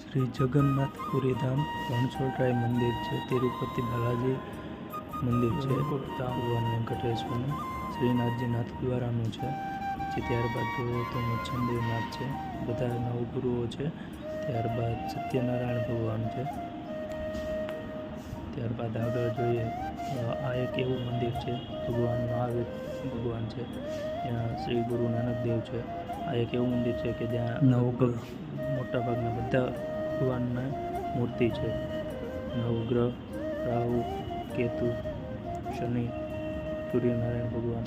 શ્રી જગન્નાથપુરી ધામ રણછોડરાય મંદિર છે, તિરુપતિ બાલાજી મંદિર છે, ભગવાન વેંકટેશ્વરનું, શ્રીનાથજી નાથદ્વારાનું છે. પછી ત્યારબાદ જોઈએ તો મચ્છંદીનાથ છે, બધા નવગુરુઓ છે. ત્યારબાદ સત્યનારાયણ ભગવાન છે. ત્યારબાદ આગળ જોઈએ આ એક એવું મંદિર છે, ભગવાન મહાવીર ભગવાન છે, ત્યાં શ્રી ગુરુ નાનક દેવ છે. આ એક એવું મંદિર છે કે જ્યાં મોટાભાગના બધા ભગવાનના મૂર્તિ છે. નવગ્રહ, રાહુ, કેતુ, શનિ, સૂર્યનારાયણ ભગવાન.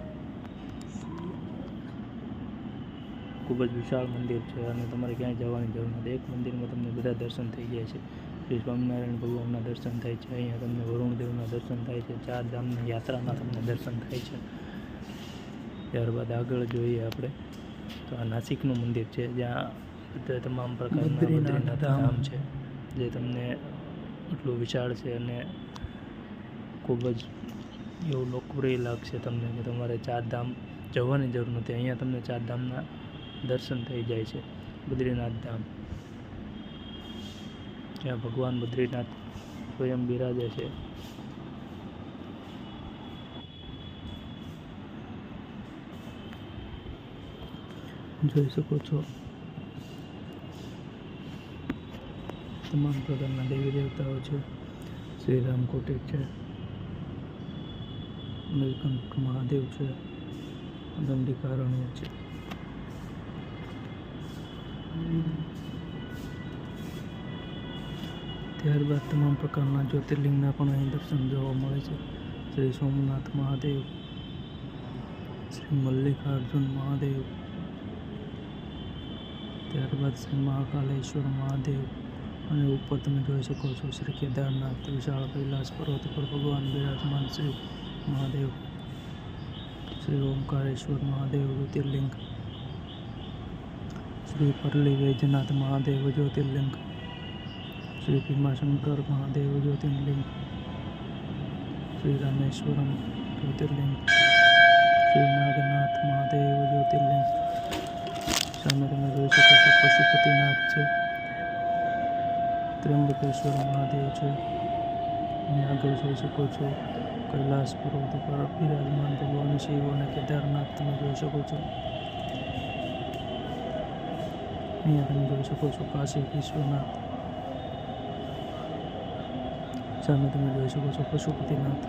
ખૂબ જ વિશાળ મંદિર છે અને તમારે ક્યાંય જવાની જરૂર નથી. એક મંદિરમાં તમને બધા દર્શન થઈ જાય છે. શ્રી સ્વામિનારાયણ ભગવાનના દર્શન થાય છે, અહીંયા તમને વરુણદેવના દર્શન થાય છે, 4 ધામની યાત્રાના તમને દર્શન થાય છે. ત્યારબાદ આગળ જોઈએ આપણે તો આ નાસિકનું મંદિર છે, જ્યાં બધા તમામ પ્રકારના બદ્રીનાથ ધામ છે, જે તમને એટલું વિશાળ છે અને ખૂબ જ એવું લોકપ્રિય લાગશે તમને કે તમારે 4 ધામ જવાની જરૂર નથી. અહીંયા તમને 4 ધામના દર્શન થઈ જાય છે. બદ્રીનાથ ધામ, જ્યાં ભગવાન બદ્રીનાથ સ્વયં બિરાજે છે. જોઈ શકો છો તમામ પ્રકારના દેવી દેવતાઓ છે. શ્રીરામ કોટેજ છે, નીલકંઠ મહાદેવ છે, દંડિકારણ્ય છે. ત્યારબાદ તમામ પ્રકારના જ્યોતિર્લિંગના પણ અહીં દર્શન જોવા મળે છે. શ્રી સોમનાથ મહાદેવ, શ્રી મલ્લિકાર્જુન મહાદેવ, ત્યારબાદ શ્રી મહાકાલેશ્વર મહાદેવ, અને ઉપર તમે જોઈ શકો છો શ્રી કેદારનાથ વિશાળ કૈલાસ પર્વત પર ભગવાન બિરાજમાન શ્રી મહાદેવ, શ્રી ઓમકારેશ્વર મહાદેવ જ્યોતિર્લિંગ, શ્રી પરલી વૈદ્યનાથ મહાદેવ જ્યોતિર્લિંગ, શ્રી ભીમાશંકર મહાદેવ જ્યોતિર્લિંગ, શ્રી રામેશ્વરમ જ્યોતિર્લિંગ, શ્રી નાગનાથ મહાદેવ જ્યોતિર્લિંગ. સામે તમે જોઈ શકો છો પશુપતિનાથ છે, ત્ર્યંબકેશ્વર મહાદેવ છે. અને આગળ જોઈ શકો છો કૈલાસ પર્વત પર બિરાજમાન ભગવાન શિવ અને કેદારનાથ તમે જોઈ શકો છો. અહીંયા તમે જોઈ શકો છો કાશી વિશ્વનાથ. સામે તમે જોઈ શકો છો પશુપતિનાથ.